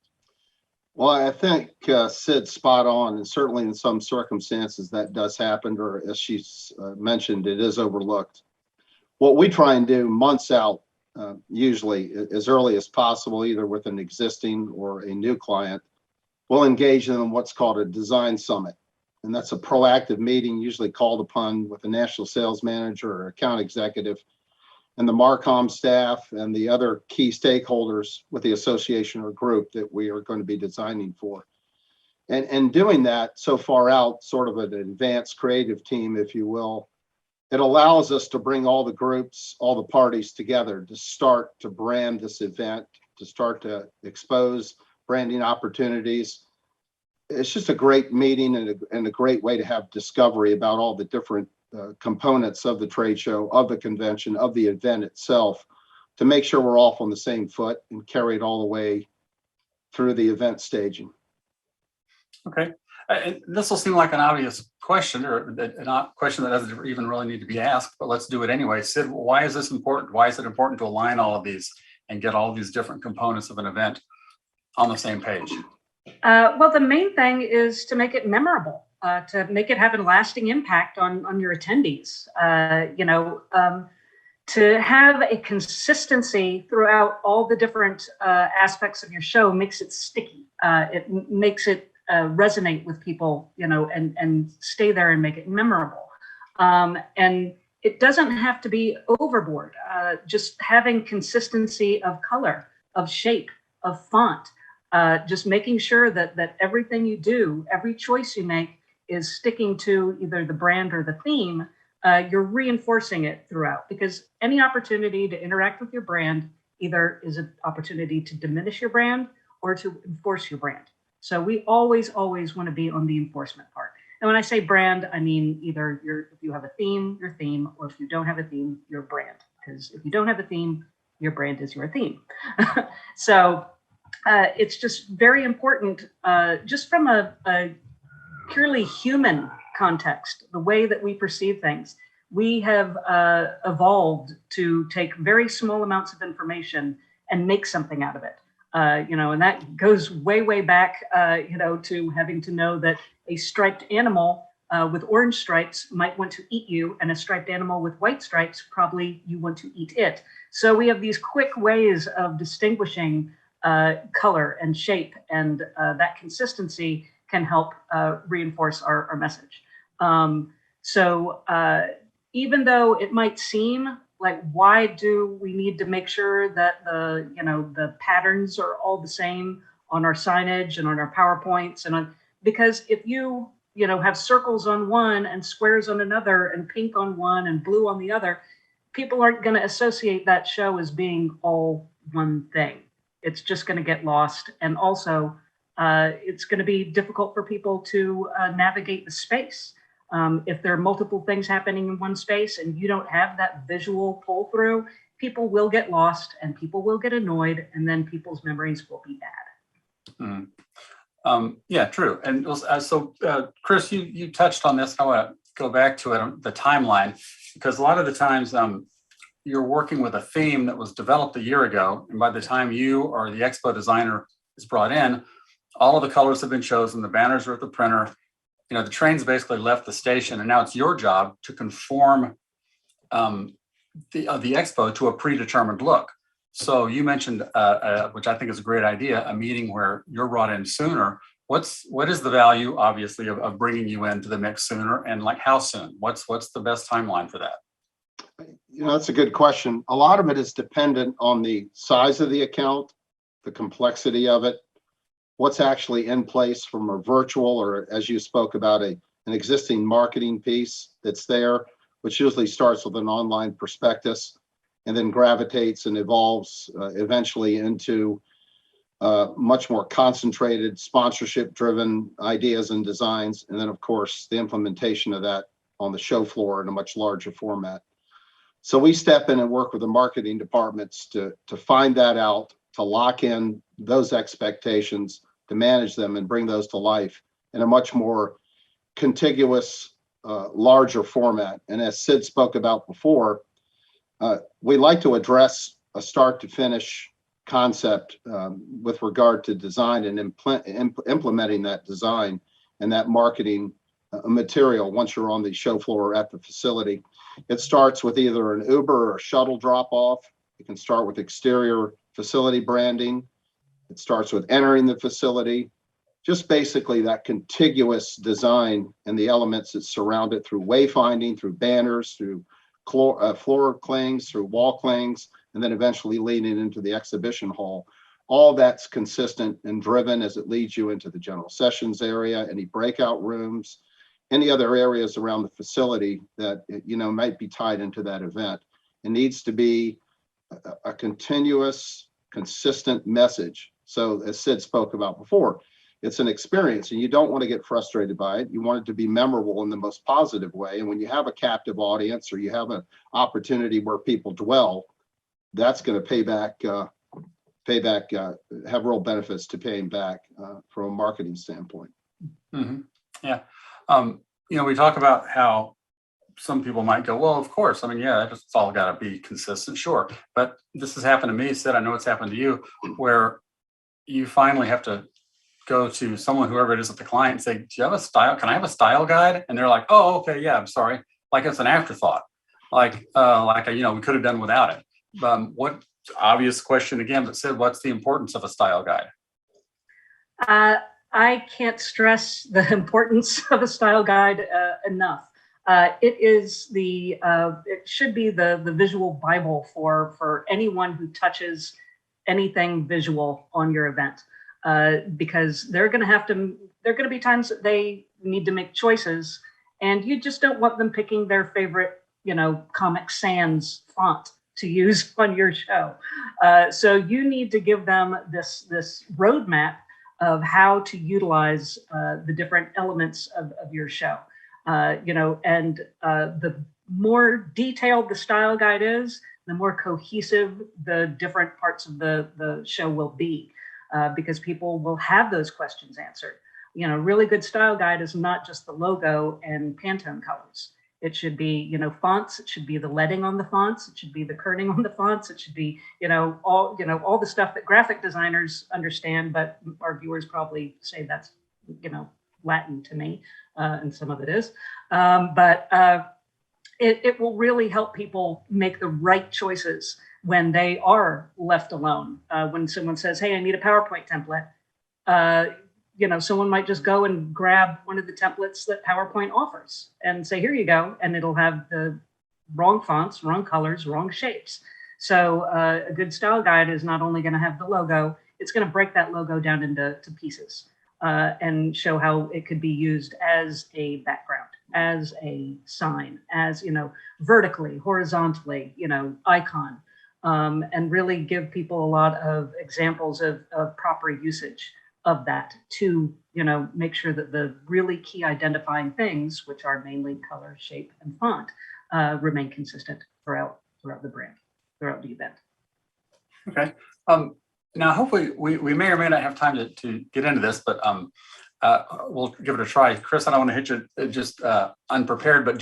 Well, I think Sid's spot on, and certainly in some circumstances that does happen, or as she's mentioned, it is overlooked. What we try and do months out, usually as early as possible, either with an existing or a new client, we'll engage them in what's called a design summit. And that's a proactive meeting, usually called upon with a national sales manager or account executive and the Marcom staff and the other key stakeholders with the association or group that we are going to be designing for. And doing that so far out, sort of an advanced creative team, if you will, it allows us to bring all the groups, all the parties together to start to brand this event, to start to expose branding opportunities. It's just a great meeting and a great way to have discovery about all the different components of the trade show, of the convention, of the event itself, to make sure we're off on the same foot and carry it all the way through the event staging. Okay. This will seem like an obvious question, or a question that doesn't even really need to be asked, but let's do it anyway. Sid, why is this important? Why is it important to align all of these and get all these different components of an event on the same page? Well, the main thing is to make it memorable, to make it have a lasting impact on your attendees. To have a consistency throughout all the different aspects of your show makes it sticky. It makes it resonate with people, and stay there and make it memorable. And it doesn't have to be overboard. Just having consistency of color, of shape, of font, just making sure that everything you do, every choice you make is sticking to either the brand or the theme. You're reinforcing it throughout, because any opportunity to interact with your brand either is an opportunity to diminish your brand or to enforce your brand. So we always want to be on the enforcement part. And when I say brand, I mean either if you have a theme, your theme, or if you don't have a theme, your brand. Because if you don't have a theme, your brand is your theme. So it's just very important, just from a purely human context, the way that we perceive things. We have evolved to take very small amounts of information and make something out of it. And that goes way back, to having to know that a striped animal with orange stripes might want to eat you, and a striped animal with white stripes, probably you want to eat it. So we have these quick ways of distinguishing color and shape, and that consistency can help reinforce our message. So even though it might seem like, why do we need to make sure that the patterns are all the same on our signage and on our PowerPoints because if you have circles on one and squares on another and pink on one and blue on the other, people aren't going to associate that show as being all one thing. It's just going to get lost. And also, it's going to be difficult for people to navigate the space. If there are multiple things happening in one space and you don't have that visual pull through, people will get lost and people will get annoyed, and then people's memories will be bad. Yeah, true. And so, Chris, you touched on this. I want to go back to it, the timeline, because a lot of the times you're working with a theme that was developed a year ago, and by the time you or the expo designer is brought in, all of the colors have been chosen, the banners are at the printer, the train's basically left the station, and now it's your job to conform the expo to a predetermined look. So you mentioned, which I think is a great idea, a meeting where you're brought in sooner. What is the value, obviously, of bringing you into the mix sooner, and like how soon? What's the best timeline for that? That's a good question. A lot of it is dependent on the size of the account, the complexity of it, what's actually in place from a virtual, or as you spoke about, an existing marketing piece that's there, which usually starts with an online prospectus and then gravitates and evolves eventually into much more concentrated sponsorship driven ideas and designs. And then of course, the implementation of that on the show floor in a much larger format. So we step in and work with the marketing departments to find that out, to lock in those expectations, to manage them and bring those to life in a much more contiguous, larger format. And as Sid spoke about before, we like to address a start to finish concept with regard to design and implementing that design and that marketing material once you're on the show floor or at the facility. It starts with either an Uber or a shuttle drop off. You can start with exterior facility branding. It starts with entering the facility, just basically that contiguous design and the elements that surround it through wayfinding, through banners, through floor clings, through wall clings, and then eventually leading into the exhibition hall. All that's consistent and driven as it leads you into the general sessions area, any breakout rooms, any other areas around the facility that might be tied into that event. It needs to be a continuous, consistent message. So as Sid spoke about before, it's an experience and you don't want to get frustrated by it. You want it to be memorable in the most positive way. And when you have a captive audience or you have an opportunity where people dwell, that's going to have real benefits to paying back from a marketing standpoint. Mm-hmm. Yeah. We talk about how some people might go, well, of course. I mean, yeah, it's all got to be consistent, sure. But this has happened to me, Sid. I know it's happened to you, where you finally have to go to someone, whoever it is at the client, and say, do you have a style? Can I have a style guide? And they're like, oh, okay, yeah, I'm sorry. Like it's an afterthought. We could have done without it. What obvious question again, but Sid, what's the importance of a style guide? I can't stress the importance of a style guide enough. It should be the visual Bible for anyone who touches anything visual on your event, because they're going to be times that they need to make choices, and you just don't want them picking their favorite, Comic Sans font to use on your show. So you need to give them this roadmap of how to utilize the different elements of your show. And the more detailed the style guide is, the more cohesive the different parts of the show will be, because people will have those questions answered. Really good style guide is not just the logo and Pantone colors. It should be, fonts. It should be the leading on the fonts. It should be the kerning on the fonts. It should be, all the stuff that graphic designers understand, but our viewers probably say that's, Latin to me, and some of it is. But it will really help people make the right choices when they are left alone. When someone says, hey, I need a PowerPoint template, someone might just go and grab one of the templates that PowerPoint offers and say, here you go. And it'll have the wrong fonts, wrong colors, wrong shapes. So a good style guide is not only going to have the logo, it's going to break that logo down into pieces and show how it could be used as a background, as a sign, as, vertically, horizontally, icon, and really give people a lot of examples of proper usage of that to, make sure that the really key identifying things, which are mainly color, shape, and font, remain consistent throughout the brand, throughout the event. Okay. Now, hopefully, we may or may not have time to get into this, but we'll give it a try. Chris, I don't want to hit you just unprepared, but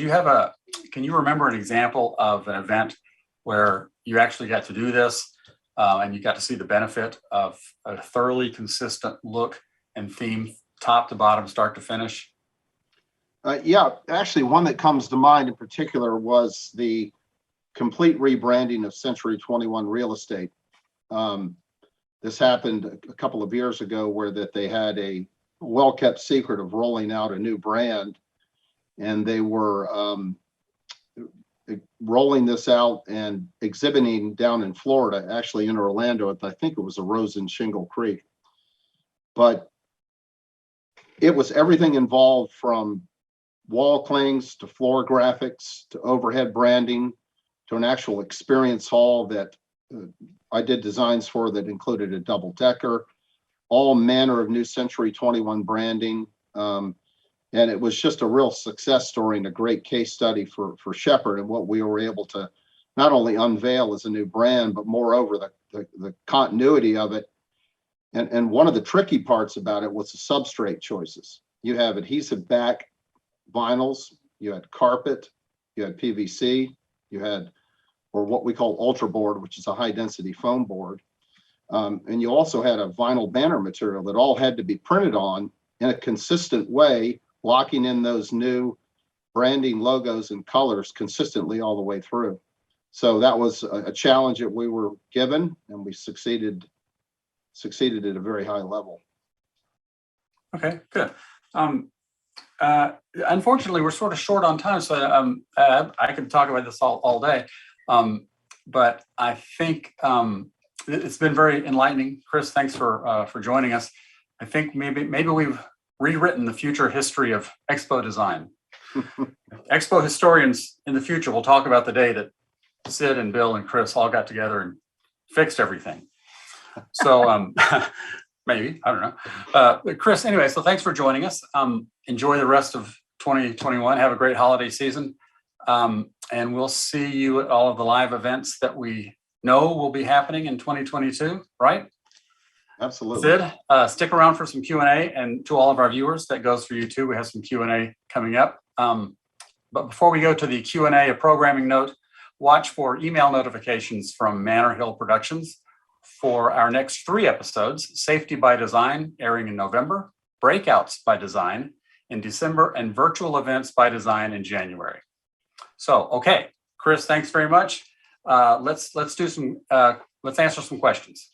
can you remember an example of an event where you actually got to do this and you got to see the benefit of a thoroughly consistent look and theme, top to bottom, start to finish? Yeah, actually, one that comes to mind in particular was the complete rebranding of Century 21 Real Estate. This happened a couple of years ago where they had a well-kept secret of rolling out a new brand, and they were rolling this out and exhibiting down in Florida, actually in Orlando. I think it was a Rose in Shingle Creek. But it was everything involved, from wall clings to floor graphics to overhead branding to an actual experience hall that I did designs for that included a double decker, all manner of new Century 21 branding. And it was just a real success story and a great case study for Shepherd and what we were able to not only unveil as a new brand, but moreover, the continuity of it. And one of the tricky parts about it was the substrate choices. You have adhesive back vinyls, you had carpet, you had PVC, you had, or what we call ultra board, which is a high density foam board. And you also had a vinyl banner material that all had to be printed on in a consistent way, locking in those new branding logos and colors consistently all the way through. So that was a challenge that we were given, and we succeeded at a very high level. Okay, good. Unfortunately, we're sort of short on time, so I could talk about this all day. But I think it's been very enlightening. Chris, thanks for joining us. I think maybe we've rewritten the future history of Expo design. Expo historians in the future will talk about the day that Sid and Bill and Chris all got together and fixed everything. So maybe, I don't know. Chris, anyway, so thanks for joining us. Enjoy the rest of 2021. Have a great holiday season. And we'll see you at all of the live events that we know will be happening in 2022, right? Absolutely. Sid, stick around for some Q&A, and to all of our viewers, that goes for you too. We have some Q&A coming up. But before we go to the Q&A, a programming note: watch for email notifications from Manor Hill Productions for our next 3 episodes: Safety by Design, airing in November; Breakouts by Design in December; and Virtual Events by Design in January. So, okay, Chris, thanks very much. Let's answer some questions.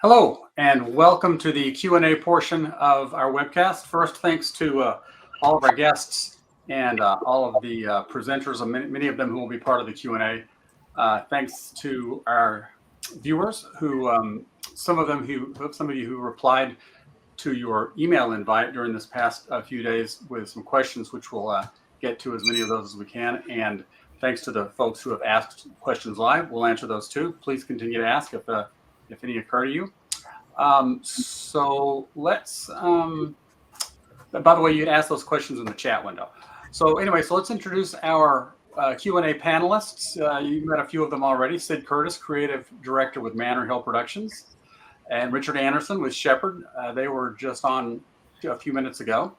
Hello, and welcome to the Q&A portion of our webcast. First, thanks to all of our guests and all of the presenters, many of them who will be part of the Q&A. Thanks to our viewers, who some of you who replied to your email invite during this past few days with some questions, which we'll get to as many of those as we can. And thanks to the folks who have asked questions live. We'll answer those too. Please continue to ask if any occur to you. So let's, by the way, you'd ask those questions in the chat window. So anyway, so let's introduce our Q&A panelists. You've met a few of them already. Sid Curtis, Creative Director with Manor Hill Productions, and Richard Anderson with Shepherd. They were just on a few minutes ago.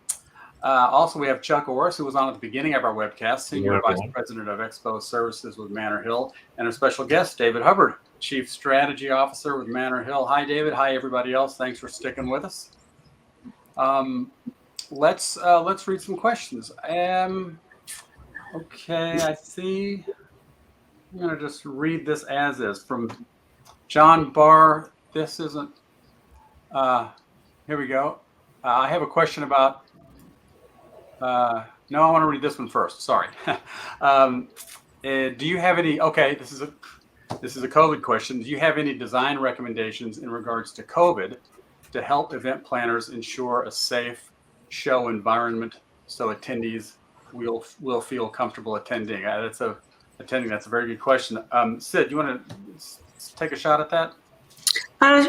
Also, we have Chuck Orris, who was on at the beginning of our webcast, Senior Vice President of Expo Services with Manor Hill, and our special guest, David Hubbard, Chief Strategy Officer with Manor Hill. Hi, David. Hi, everybody else. Thanks for sticking with us. Let's read some questions. Okay, I see. I'm going to just read this as is from John Barr. This isn't. Here we go. I have a question about, no, I want to read this one first. Sorry. Do you have any, okay, this is a COVID question. Do you have any design recommendations in regards to COVID to help event planners ensure a safe show environment so attendees will feel comfortable attending? That's a very good question. Sid, you want to take a shot at that?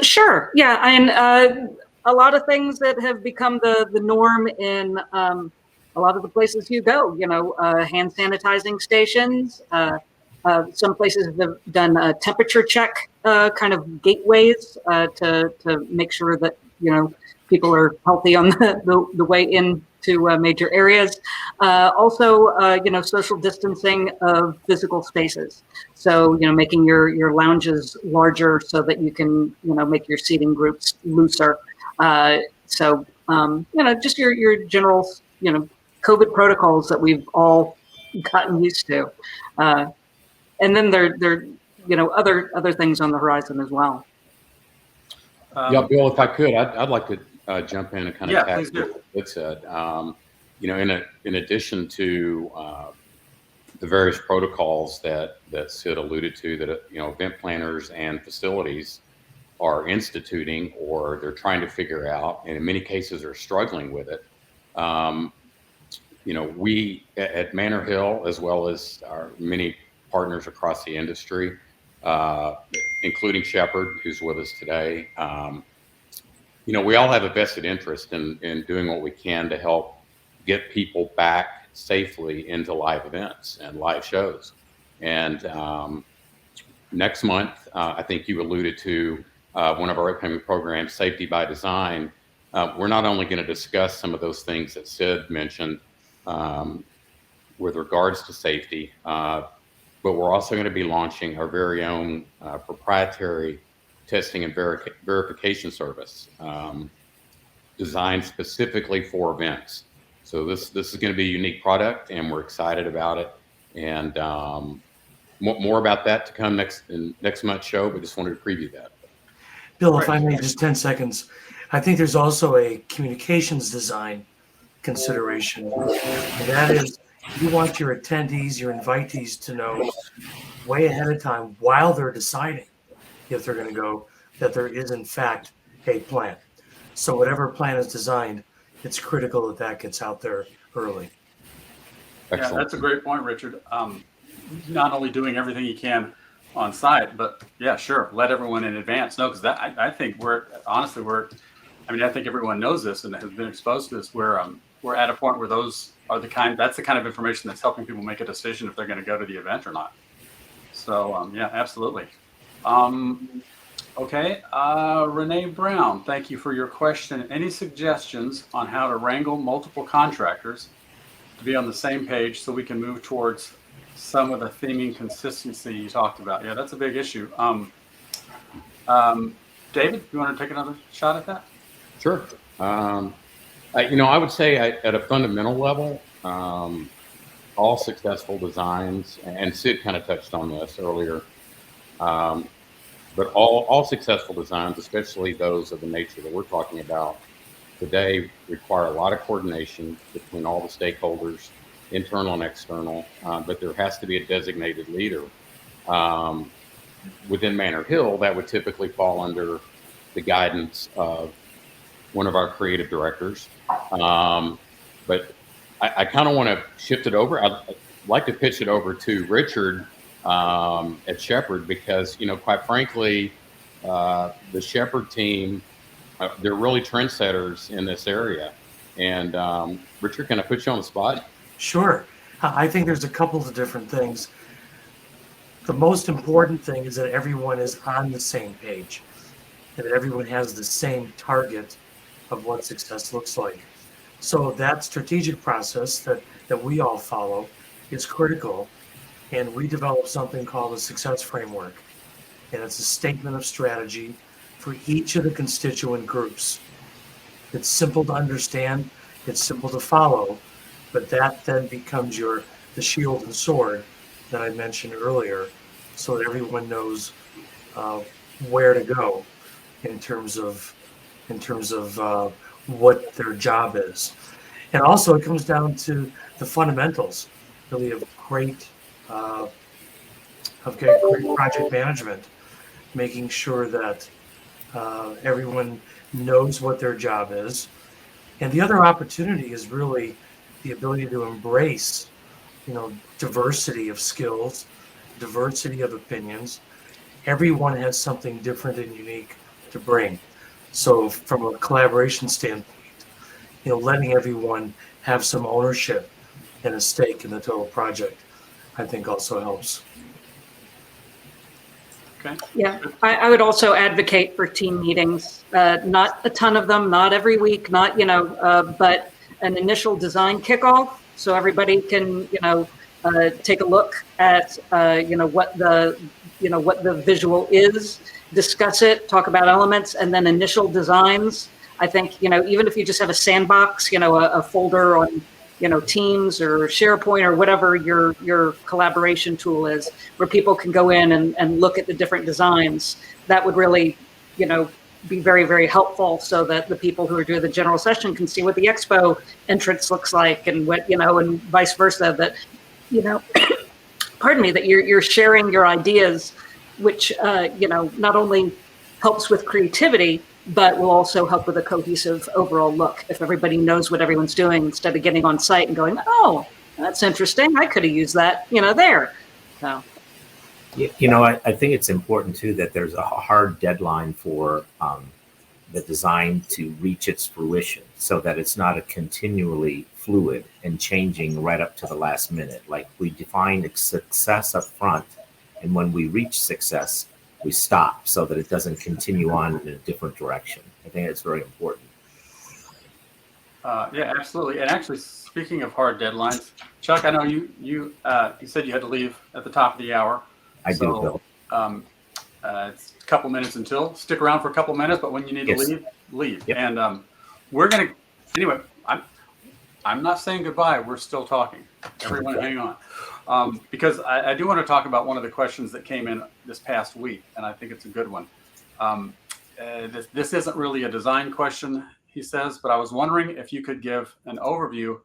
Sure. Yeah. And a lot of things that have become the norm in a lot of the places you go, hand sanitizing stations. Some places have done a temperature check kind of gateways to make sure that, people are healthy on the way into major areas. Also, social distancing of physical spaces. So, making your lounges larger so that you can, make your seating groups looser. So, just your general, COVID protocols that we've all gotten used to. And then there, other things on the horizon as well. Yeah, Bill, if I could, I'd like to jump in and kind of Yeah, tag please do. what it said. In addition to the various protocols that Sid alluded to, that event planners and facilities are instituting, or they're trying to figure out, and in many cases are struggling with it. We at Manor Hill, as well as our many partners across the industry, including Shepherd, who's with us today. We all have a vested interest in doing what we can to help get people back safely into live events and live shows. And next month, I think you alluded to one of our upcoming programs, Safety by Design. We're not only going to discuss some of those things that Sid mentioned with regards to safety, but we're also going to be launching our very own proprietary testing and verification service designed specifically for events. So this is going to be a unique product, and we're excited about it. And more about that to come next month's show, but just wanted to preview that. Bill, if I may, just 10 seconds. I think there's also a communications design consideration. And that is, you want your attendees, your invitees to know way ahead of time, while they're deciding if they're going to go, that there is in fact a plan. So whatever plan is designed, it's critical that gets out there early. Excellent. Yeah, that's a great point, Richard. Not only doing everything you can on site, but yeah, sure, let everyone in advance know, because I think I think everyone knows this and has been exposed to this. We're at a point where that's the kind of information that's helping people make a decision if they're going to go to the event or not. So yeah, absolutely. Okay, Renee Brown, thank you for your question. Any suggestions on how to wrangle multiple contractors to be on the same page so we can move towards some of the theming consistency you talked about? Yeah, that's a big issue. David, you want to take another shot at that? Sure. I would say at a fundamental level, all successful designs, and Sid kind of touched on this earlier, but all successful designs, especially those of the nature that we're talking about today, require a lot of coordination between all the stakeholders, internal and external, but there has to be a designated leader. Within Manor Hill, that would typically fall under the guidance of one of our creative directors. But I kind of want to shift it over. I'd like to pitch it over to Richard at Shepherd, because, quite frankly, the Shepherd team, they're really trendsetters in this area. And Richard, can I put you on the spot? Sure. I think there's a couple of different things. The most important thing is that everyone is on the same page, and that everyone has the same target of what success looks like. So that strategic process that we all follow is critical. And we developed something called a success framework. And it's a statement of strategy for each of the constituent groups. It's simple to understand, it's simple to follow, but that then becomes the shield and sword that I mentioned earlier, so that everyone knows where to go in terms of what their job is. And also it comes down to the fundamentals really uh, of great project management, making sure that everyone knows what their job is. And the other opportunity is really the ability to embrace, diversity of skills, diversity of opinions. Everyone has something different and unique to bring. So from a collaboration standpoint, letting everyone have some ownership and a stake in the total project, I think also helps. Okay. Yeah, I would also advocate for team meetings. Not a ton of them, not every week, not, but an initial design kickoff so everybody can, take a look at, what the visual is, discuss it, talk about elements, and then initial designs. I think, even if you just have a sandbox, a folder on, Teams or SharePoint or whatever your collaboration tool is, where people can go in and look at the different designs, that would really, be very, very helpful so that the people who are doing the general session can see what the expo entrance looks like and what, and vice versa, that, pardon me, that you're sharing your ideas, which, not only helps with creativity, but will also help with a cohesive overall look. If everybody knows what everyone's doing instead of getting on site and going, oh, that's interesting, I could have used that, there. So. I think it's important too that there's a hard deadline for the design to reach its fruition, so that it's not a continually fluid and changing right up to the last minute. Like, we define success up front, and when we reach success, we stop, so that it doesn't continue on in a different direction. I think it's very important. Yeah, absolutely. And actually, speaking of hard deadlines, Chuck, I know you said you had to leave at the top of the hour. I do, Bill. It's a couple minutes until. Stick around for a couple minutes, but when you need to leave. Yep. And we're gonna. Anyway, I'm not saying goodbye. We're still talking. Everyone, hang on. Because I do want to talk about one of the questions that came in this past week, and I think it's a good one. This isn't really a design question, he says, but I was wondering if you could give an overview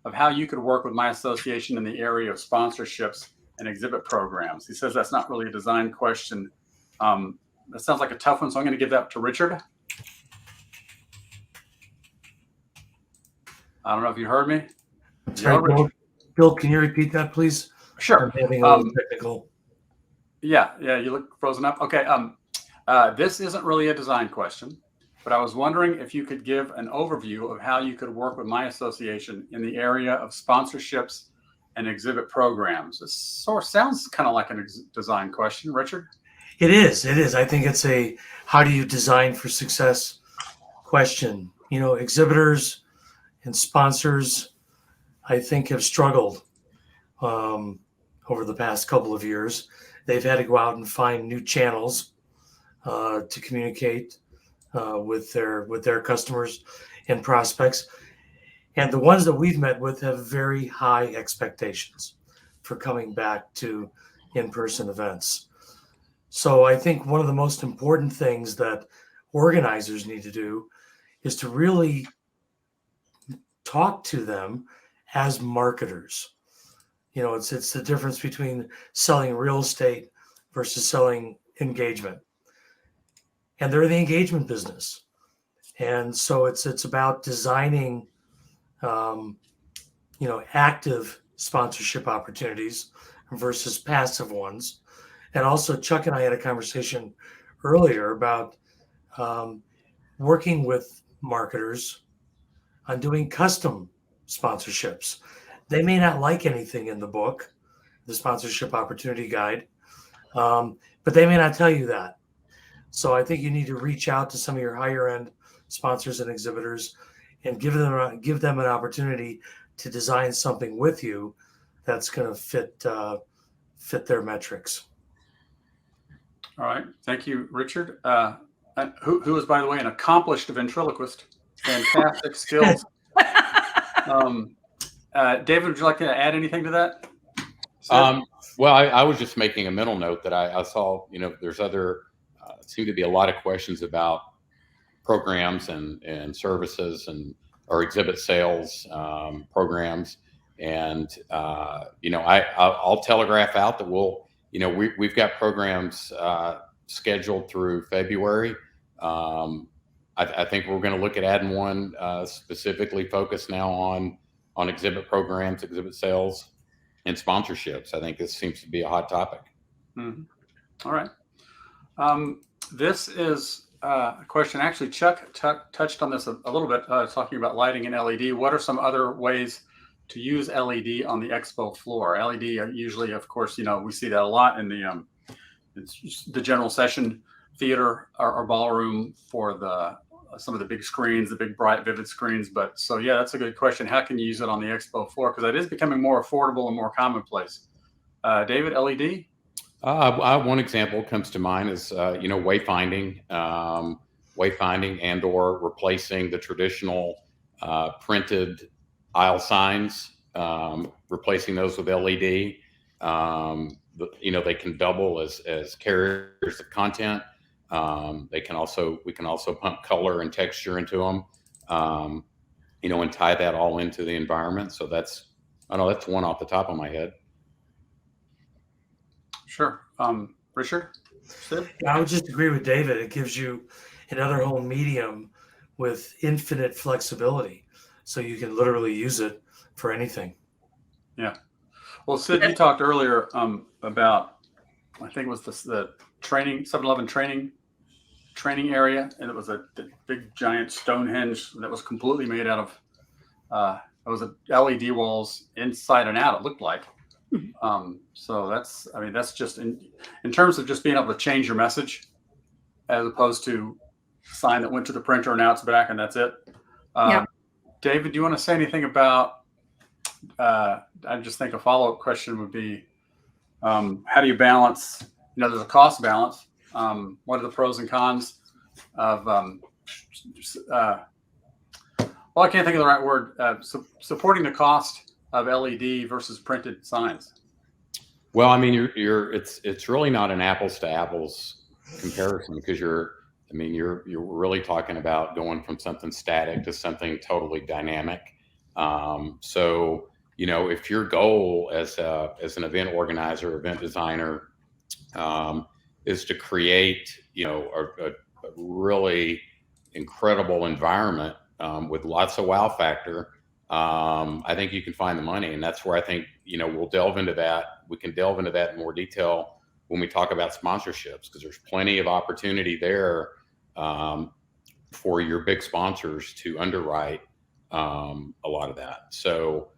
of how you could work with my association in the area of sponsorships and exhibit programs. He says that's not really a design question. That sounds like a tough one, so I'm going to give that to Richard. I don't know if you heard me. Sorry, Bill, can you repeat that, please? Sure. I'm having a little technical. Yeah, you look frozen up. Okay. This isn't really a design question, but I was wondering if you could give an overview of how you could work with my association in the area of sponsorships and exhibit programs. It sort of sounds kind of like a design question, Richard. It is. I think it's a how do you design for success question. Exhibitors and sponsors, I think, have struggled over the past couple of years. They've had to go out and find new channels to communicate with their customers and prospects. And the ones that we've met with have very high expectations for coming back to in-person events. So I think one of the most important things that organizers need to do is to really talk to them as marketers. It's the difference between selling real estate versus selling engagement. And they're in the engagement business. And so it's about designing active sponsorship opportunities versus passive ones. And also, Chuck and I had a conversation earlier about working with marketers on doing custom sponsorships. They may not like anything in the book, the sponsorship opportunity guide, but they may not tell you that. So I think you need to reach out to some of your higher end sponsors and exhibitors and give them an opportunity to design something with you that's going to fit their metrics. All right. Thank you, Richard. Who is, by the way, an accomplished ventriloquist. Fantastic skills. David, would you like to add anything to that? Well, I was just making a mental note that I saw, there's seem to be a lot of questions about programs and services and or exhibit sales programs. And I'll telegraph out that we've got programs scheduled through February. I think we're going to look at adding one specifically focused now on exhibit programs, exhibit sales, and sponsorships. I think this seems to be a hot topic. Mm-hmm. All right. This is a question. Actually, Chuck touched on this a little bit, talking about lighting and LED. What are some other ways to use LED on the expo floor? LED usually, of course, we see that a lot in the general session theater or ballroom for some of the big screens, the big, bright, vivid screens. But so, yeah, that's a good question. How can you use it on the expo floor? Because it is becoming more affordable and more commonplace. David, LED? One example comes to mind is, wayfinding and or replacing the traditional printed aisle signs, replacing those with LED. They can double as carriers of content. We can also pump color and texture into them, and tie that all into the environment. So that's one off the top of my head. Sure. Richard? Sid? I would just agree with David. It gives you another whole medium with infinite flexibility. So you can literally use it for anything. Yeah. Well, Sid, you talked earlier about, I think it was the training, 7-Eleven training area, and it was the big giant Stonehenge that was completely made out of it was LED walls inside and out, it looked like. So that's just in terms of just being able to change your message as opposed to a sign that went to the printer and now it's back and that's it. Yeah. David, do you want to say anything about, I just think a follow-up question would be, how do you balance, there's a cost balance. What are the pros and cons of, I can't think of the right word, supporting the cost of LED versus printed signs? Well, I mean, it's really not an apples to apples comparison, because you're really talking about going from something static to something totally dynamic. So, if your goal as an event organizer, event designer, is to create, a really incredible environment with lots of wow factor, I think you can find the money. And that's where I think, we'll delve into that. We can delve into that in more detail when we talk about sponsorships, because there's plenty of opportunity there for your big sponsors to underwrite a lot of that. So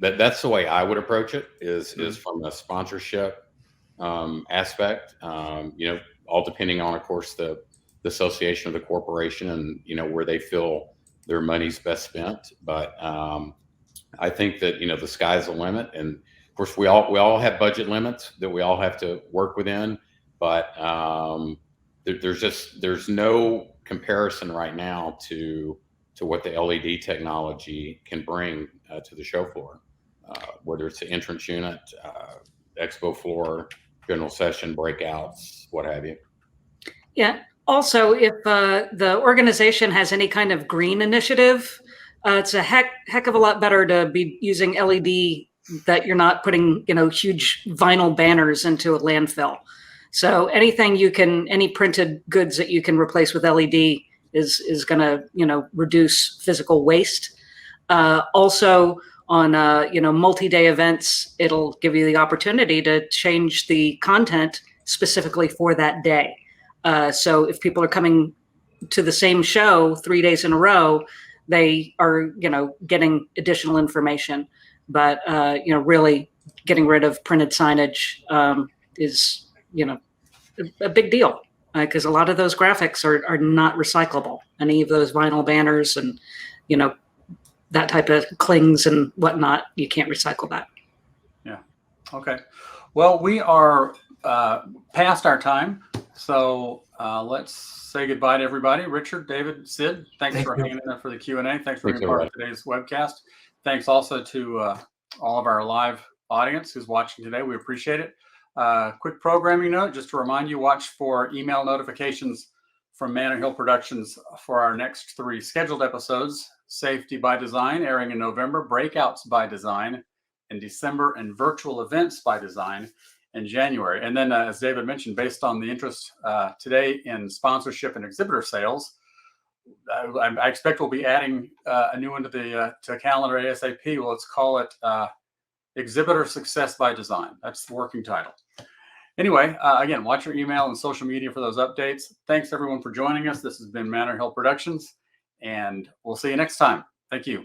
that's the way I would approach it, is from a sponsorship aspect, all depending on, of course, the association of the corporation and, where they feel their money's best spent. But I think that, the sky's the limit. And of course, we all have budget limits that we all have to work within, but there's no comparison right now to what the LED technology can bring to the show floor, whether it's the entrance unit, expo floor, general session, breakouts, what have you. Yeah. Also, if the organization has any kind of green initiative, it's a heck of a lot better to be using LED, that you're not putting, huge vinyl banners into a landfill. So anything any printed goods that you can replace with LED is going to, reduce physical waste. Also on, multi-day events, it'll give you the opportunity to change the content specifically for that day. So if people are coming to the same show 3 days in a row, they are, getting additional information. But, really getting rid of printed signage is, a big deal, because a lot of those graphics are not recyclable. Any of those vinyl banners and, that type of clings and whatnot, you can't recycle that. Yeah. Okay. Well, we are past our time. So let's say goodbye to everybody. Richard, David, Sid, thanks for hanging in there for the Q&A. Thanks for being part of today's webcast. Thanks also to all of our live audience who's watching today. We appreciate it. Quick programming note, just to remind you, watch for email notifications from Manor Hill Productions for our next 3 scheduled episodes: Safety by Design, airing in November, Breakouts by Design in December, and Virtual Events by Design in January. And then, as David mentioned, based on the interest today in sponsorship and exhibitor sales, I expect we'll be adding a new one to the calendar ASAP. Well, let's call it Exhibitor Success by Design. That's the working title. Anyway, again, watch your email and social media for those updates. Thanks everyone for joining us. This has been Manor Hill Productions, and we'll see you next time. Thank you.